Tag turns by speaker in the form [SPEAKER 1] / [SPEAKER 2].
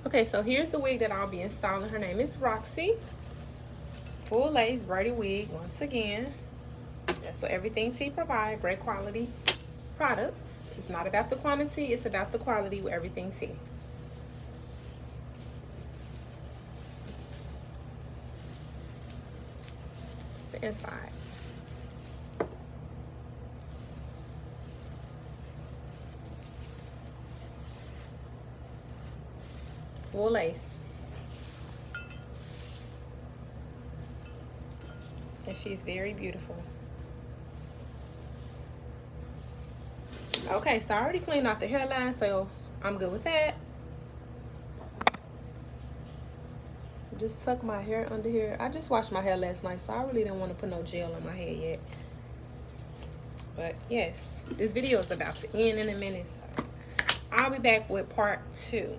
[SPEAKER 1] Okay, so here's the wig that I'll be installing. Her name is ROXY. Full lace braided wig once again. That's what Everything Tea provide. Great quality products. It's not about the quantity, it's about the quality with Everything Tea. The inside. Full lace. And she's very beautiful. Okay, so I already cleaned off the hairline, so I'm good with that. Just tuck my hair under here. I just washed my hair last night, so I really didn't want to put no gel on my head yet. But yes, this video is about to end in a minute, so I'll be back with part 2.